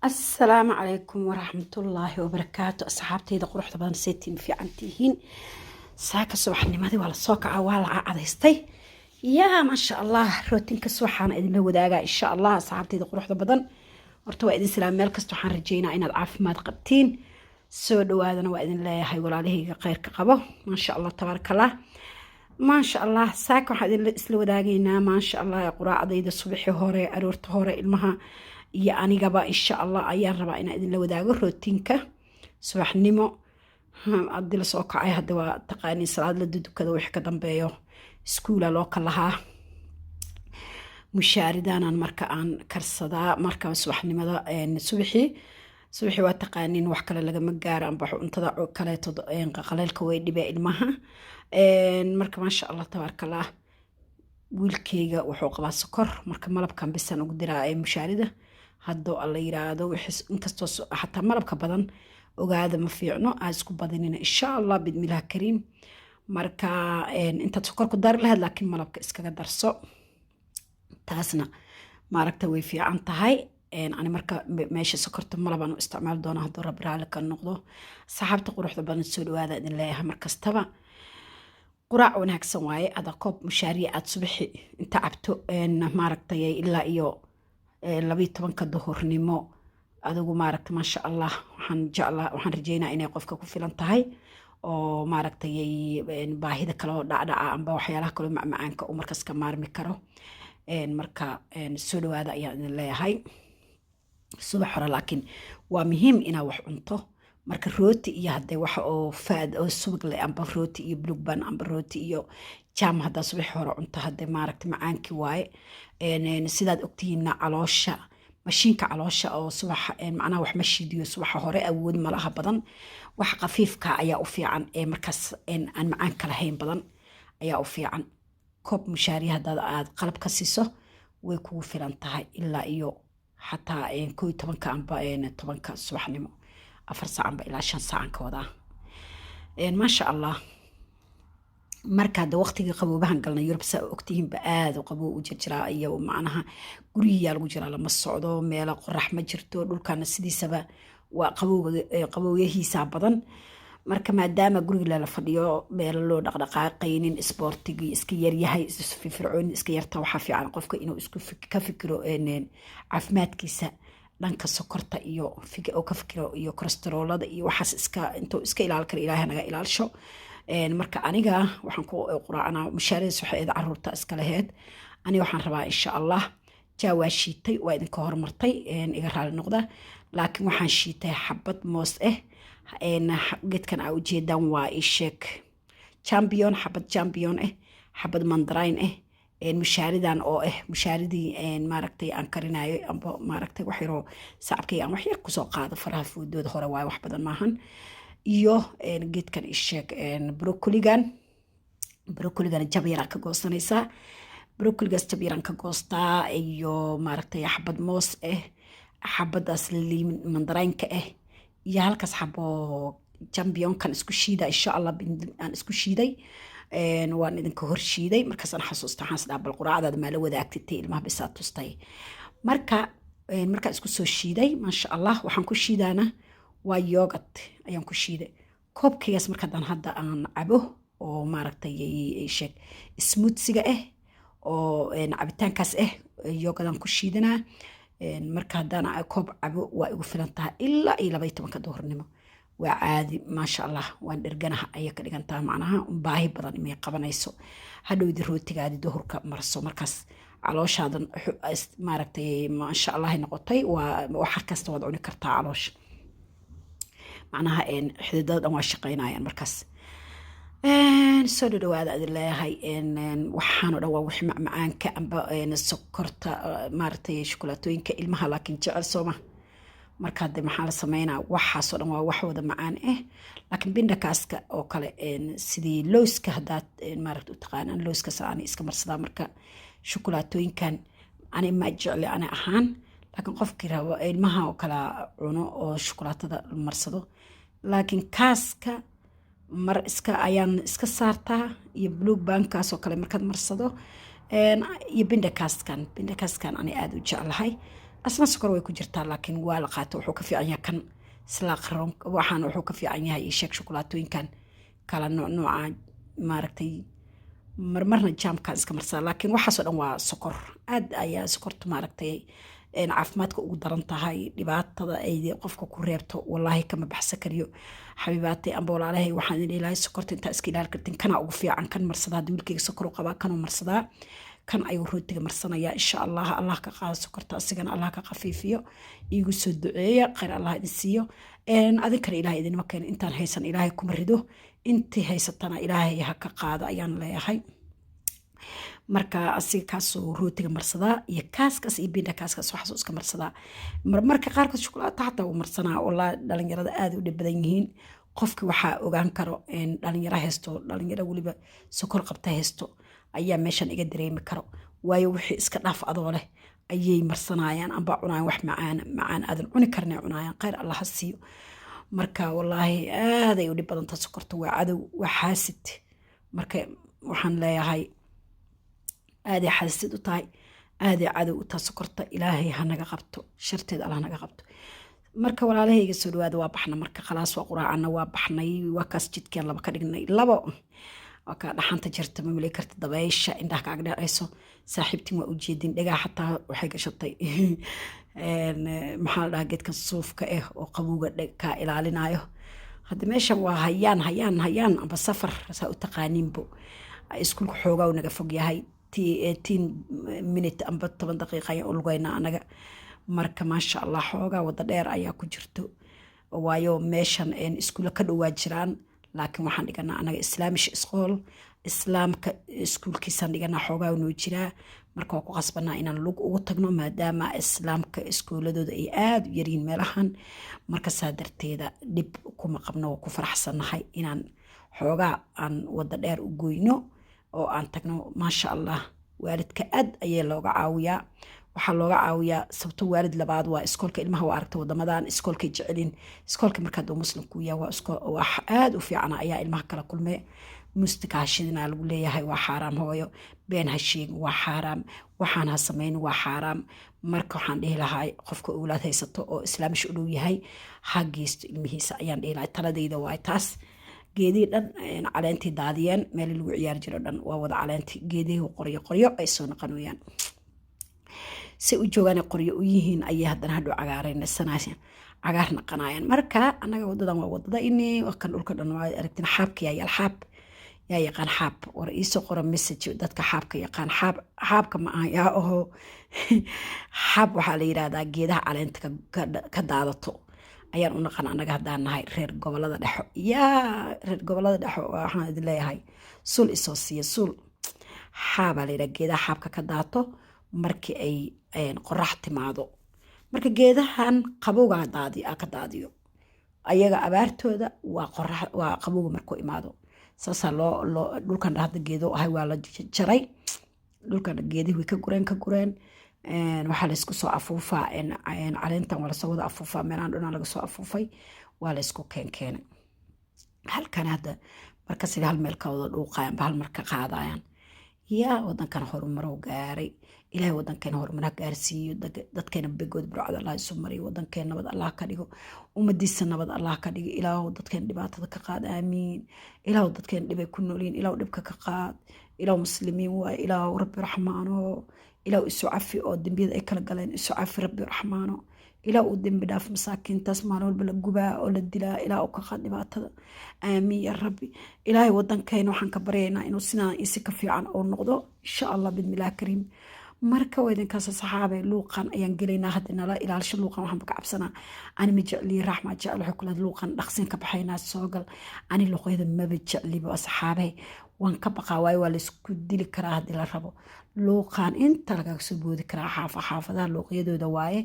السلام عليكم ورحمة الله وبركاته. أصحابتي إذا قرحت بدن سيتين في عنتيهين ساكا صباح نمادي ولا صوكا ولا عادستي يا ما شاء الله روتين كسوحان إذن لو داقا إن شاء الله. أصحابتي إذا قرحت بدن ورتوا إذن سلام مالكس توحان رجينا إن العافمات قبتين سودو هذا وإذن لا هاي ولا عليه غير كقبه ما شاء الله تبارك الله ما شاء الله. ساكا waxaad isla wadaagaynaa ما شاء الله quraacdayda subaxii hore aroorta hore ilmaha iyo anigaba insha Allah ayaan rabaa inaan idin la wadaago rootinka subaxnimo. Hadii la soo kacay hadda waa taqaaniin salaad la dukado wixii ka dambeeyo iskuula loo kalahaa mushaaridanan marka aan karsadaa marka subaxnimada subaxii waa taqaaniin wax kale laga ma gaaro aan baxo cuntada kale qaleelka way dhibay ilmaha marka ma sha Allah tabarakallah. wiilkayga wuxuu qabaa sokor marka malabkan bisan ugu diraa mushaarida haddoo alla yiraahdo wixii inkastoo xataa malabka badan ogaada ma fiicno aan isku badinina insha Allah bidmilah kariim. marka intaad sokor ku dari lahayd laakiin malabka iskaga darso taasna maaragta way fiican tahay. ani marka meesha sokorta malabaan u isticmaali doonaa hadduu rabbi raali ka noqdo. saxaabta quruxda badan soo dhawaada idin leeyahay markastaba quraac wanaagsan waaye ada koob mushaariya aad subaxi inta cabto maaragtay ilaa iyo 12 duhurnimo adigu maaragtay ma sha Allah waxaan rajeynaa inay qofka ku filan tahay oo maaragtay baahida kale oo dhacdhaca amba waxyaalaha kale macmacaanka oo markaas ka maarmi karo. marka soo dhawaada ayaan idin leeyahay subax hore laakiin waa muhiim inaa wax cunto marka rooti iyo hadday wax oo faad oo subag leh amba rooti iyo bluban amba rooti iyo jam hadda subax hore cunto hadday maaragtay macaanki waaye sidaad ogtihiin caloosha mashiinka caloosha oo subax macnaha wax ma shiidiyo subax hore awood ma laha badan wax qafiifka ayaa u fiican markaas aan macaanka lahayn badan ayaa u fiican. koob mushaari haddaad aad qalab ka siiso way kugu filan tahay ilaa iyo xataa 11 amba 10 subaxnimo 4 saac amba ilaa 5 saac ka wadaa ma sha Allah. marka hadda waqtiga qaboobahan galna Yurub saa ogtihiin ba aad u qaboo u jirjira iyo macnaha guriga lagu jira lama socdo meel qorax ma jirto dhulkana sidiisaba waa qabowgiisa badan marka maadaama guriga la fadhiyo meel loo dhaqdhaqaaqaynin sportigi iska yar yahay firfircoon iska yarta waxa fiican qofka inuu isku ka fikiro caafimaadkiisa dhanka sokorta iyo oo ka fikiro iyo kolestaroolada iyo waxaas intuu iska ilaal kara Ilaahay naga ilaalisho. marka aniga waxaan ku quraacnaa mushaariis waxay caruurta iska lahayd aniga waxaan rabaa insha Allah jawaa shiitay waa idinka hormartay iga raali noqda laakiin waxaan shiitay xabad moos geedkan aa ujeedaan waa ishek champion xabad champion xabad mandarayn mushaaridan oo mushaaridii maaragtay aan karinayo amba maaragtay wax yaro sacabkay aan wax yar ku soo qaado faraha foodooda hore waa wax badan maahan iyo geedkan ishek broccoligan jabiran ka goosanaysa broccoligas jabiran ka goostaa iyo maaragtay xabad moos xabadaas liin mandaraynka iyo halkaas xabo championkan isku shiida insha Allah aan isku shiiday waan idinka hor shiiday markaas aan xasuusta waxaan isdhaa bal quraacdaada ma la wadaagtay ilmaha bisaa tustay marka isku soo shiiday ma sha Allah waxaan ku shiidaana waa yogurt ayaan ku shiiday koobkaygaas marka hadda aan cabo oo maaragtay sheeg smoothie oo cabitaankaas yogurtan ku shiidanaa marka haddana koob cabo waa igu filan tahay ilaa 12 duhurnimo waa caadi ma sha Allah waan dherganaha ayaa ka dhigantaa macnaha baahi badan imay qabanayso hadhowdi rootigaadi duhurka marso markaas calooshaadan maaragtay ma sha Allah noqotay waa wax kasta wad cuni kartaa caloosha macnaha xididada waa shaqeynayaan markaas soo dhawaada adin leeyahay waxaan oo dhan waa wixii macmacaanka amba sokorta maaragtay shukulaatooyinka ilmaha laakiin jecel sooma marka hadda maxaa la sameynaa waxaas oo dhan waa wax wada macaan laakiin bindakaaska oo kale sidii looska haddaad maaragtay u taqaanaan looskaas aan iska marsadaa marka shukulaatooyinkan ani ma jecli ani ahaan laakiin qofkii rabo ilmaha oo kala cuno oo shukulaatada marsado laakiin kaaska mar ayaan iska saartaa iyo blue bankaas oo kale markaad marsado iyo bindakaaskan ani aad u jeclahay asna sokor way ku jirtaa laakiin waa la qaato wuxuu ka fiican yahay kan isla qaron waxaan wuxuu ka fiican yahay sheeg shokolaatooyinkan kala nooca maaragtay marmarna jaamkaan iska marsaa laakiin waxaasoo dhan waa sokor aad ayaa sokorta maaragtay caafimaadka ugu daran tahay dhibaatada ay qofka ku reebto wallaahi kama baxsan kariyo xabiibaatay amba walaalahay waxaan idin ilaahay sokorta intaa iska ilaali kartin kana ugu fiican kan marsadaa haddii wiilkayga sokor u qabaa kanuu marsadaa kan ayuu rootiga marsanayaa insha allah allah ka qaado sokorta asigana allah ka khafiifiyo iigu soo duceeya khayr allah idin siiyo adinkana ilaahay idinma keeno intaan haysan ilaahay kuma rido intii haysatana ilaahay ha ka qaado ayaan leeyahay marka asiga kaasoo rootiga marsadaa iyo kaaskaas iyo binda kaaskaas waxaasoo iska marsadaa marka qaarkood shukulaato xataa uu marsanaa walaa dhalinyarada aad u dhib badan yihiin qofki waxaa ogaan karo dhalinyaro haysto dhalinyaro weliba sokor qabta haysto ayaa meeshan iga dareemi karo waayo wixii iska dhaaf adoo leh ayay marsanayaan amba cunayaan wax macaan aadan cuni karnay cunayaan khayr allah ha siiyo marka wallaahi aaday u dhib badanta sokorta waa cadow waa xaasid marka waxaan leeyahay aaday xaasid u tahay aaday cadow u tahay sokorta ilaahay ha naga qabto sharteed allah naga qabto marka walaalahayga soo dhawaada waa baxna marka khalaas waa quraacana waa baxnay waa kaas jidkeen laba ka dhignay labo waa kaa dhaxanta jirta ma mali karta dabaysha indhaha kaaga dhacayso saaxiibtiin waa ujeedin dhagaa xataa waxay gashatay maxaa la dhahaa geedkan suufka ah oo qabowga kaa ilaalinayo hadda meeshan waa hayaan amba safar saa u taqaaniinbo iskuulka xoogaa naga fog yahay 10 minute amba 10 daqiiqa ayaan u lugaynaa anaga marka maasha allah xoogaa wada dheer ayaa ku jirto waayo meeshan iskuulla ka dhowaa jiraan laakiin waxaan dhiganaa anaga islaamish isqool islaamka iskuulkiisaan dhiganaa xoogaa noo jiraa marka waa ku qasbanaa inaan lug ugu tagno maadaama islaamka iskuuladooda ay aada u yaryihiin meelahan marka saa darteeda dhib kuma qabno waa ku faraxsannahay inaan xoogaa aan wada dheer u goyno oo aan tagno maasha allah waalidka aad ayaa looga caawiyaa waxaa looga caawiyaa sababto waalid labaad waa iskoolka ilmaha waa aragta wadamadan iskoolkay jecelin iskoolka markaad uu muslimku yahay waa aad u fiicana ayaa ilmaha kala kulmee mustika hashidina lagu leeyahay waa xaaraam hooyo been ha sheegin waa xaaraam waxaan ha samayn waa xaaraam marka waxaan dhihi lahaa qofka owlaad haysato oo islaamish u dhow yahay ha geysto ilmihiisa ayaan dhihi lahaa taladayda waa taas geedihii dhan caleentii daadiyeen meel lagu ciyaar jiro dhan waa wada caleentii geedihii qoryo ay soo noqonayaan si u joogaan qoryo u yihiin ayay haddana hadhow cagaaraynasanayaan cagaar naqanayaan marka annaga wadadan waa wadada ini kan dhulka dhan waa aragtin xaabka yaa yaqaan xaab war iisoo qora message dadka xaabka yaqaan xaabka ma aha yaa oho xaab waxaa la yidhaahdaa geedaha caleenta ka daadato ayaan u naqan annaga haddaan nahay reer gobolada dhexo reer gobolada dhexo waxaan idin leeyahay sul isoo siiya sul xaabaa la yidhaha geedaha xaabka ka daato markii ay qorax timaado marka geedahan qabowga ka daadiyo ayaga abaartooda waa qabowga markuu imaado saasaa dhulkan hadda geedo ahay waa la jaray dhulkan geedihi way ka gureen waxaa laysku soo afuufaa caleentan waa lasoo wada afuufaa meelaan dhunaa laga soo afuufay waa laysku keenkeenay halkan hadda marka sida hal meel ka wada dhuuqayan ba hal mar ka qaadayaan yaa wadankan horumarow gaaray ilaahay wadankeena horumar ha gaarsiiyo dadkeena begood burcad allah isu mariyo wadankeena nabad allah ka dhigo ummadiisa nabad allah ka dhigo ilaahu dadkeena dhibaatada ka qaad aamiin ilaahu dadkeena dhibay ku noolyiin ilaahu dhibka ka qaad ilaahu muslimiin waaye ilaahu rabbi raxmaano ilaahu isu cafi oo dembiyada ay kala galeen isu cafi rabbi raxmaano ilaahu u dembi dhaaf masaakiintaas maalin walba la gubaa oo la dilaa ilaahu ka qaad dhibaatada aamiin ya rabbi ilaahay wadankeena waxaan ka baryaynaa inuu sinaan isi ka fiican oo noqdo insha allah bidmillaah kariim marka wadankaas saxaabay luuqan ayaan gelaynaa hadda nala ilaalisho luuqan waxaan ka cabsanaa ani ma jecli raxma jecel waxa kula luuqan dhaqsin ka baxaynaa soo gal ani luuqyada ma jecliba saxaabay waan ka baqaa waayo waa la isku dili karaa hadii la rabo luuqan inta laga soo boodi karaa xaafadaha luuqyadooda waaye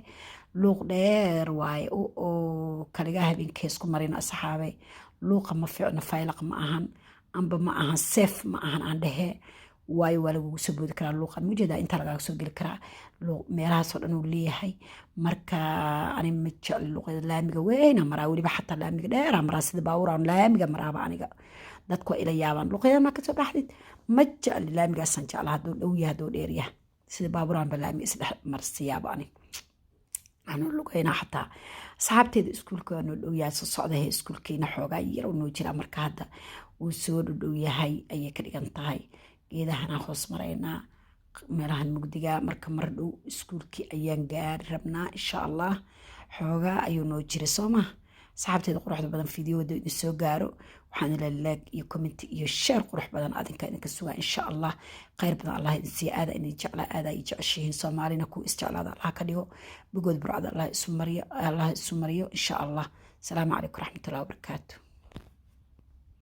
luuq dheer waaye oo kaliga habeenkii isku marina saxaabay luuqa ma fiicna faylaq ma ahan amba ma ahan safe ma ahan aan dhahe waayo waa lagugu soo boodi karaa luuqan mujeeda inta lagaaga soo geli karaa meelahaasoo dhan uu leeyahay marka ani ma jecli luuqyada laamiga weyna maraa weliba xataa laamiga dheera maraa sida baawuraan laamiga maraaba aniga dadku ila yaabaan luuqyada maa kasoo baxdid ma jecli laamigaasaan jecla hadduu dhow yahay hadduu dheer yahay sida baawuraan ba laamiga isdhex marsiyaaba ani أنا لقينا حتى صحابتي اسكولك أنا لو يا صعدة هي اسكولكينا حوجا يرون وجرا مركا هذا وسود لو يهاي أي كريان تهاي إذا هنا خص مرينا meelahan mugdiga marka mar dhow iskuulkii ayaan gaari rabnaa insha allah xoogaa ayuu noo jiray soo ma saxaabteeda quruxda badan fideowada idin soo gaaro waxaan ila like iyo comment iyo share qurux badan adinka idinka sugaa insha allah khayr badan allah idin siiya aada idin jeclaa aada ay jeceshihiin soomaalina ku isjeclaada allah ka dhigo bigood burcada allah isu mariyo insha allah asalaamu calaykum waraxmatullahi wabarakaatu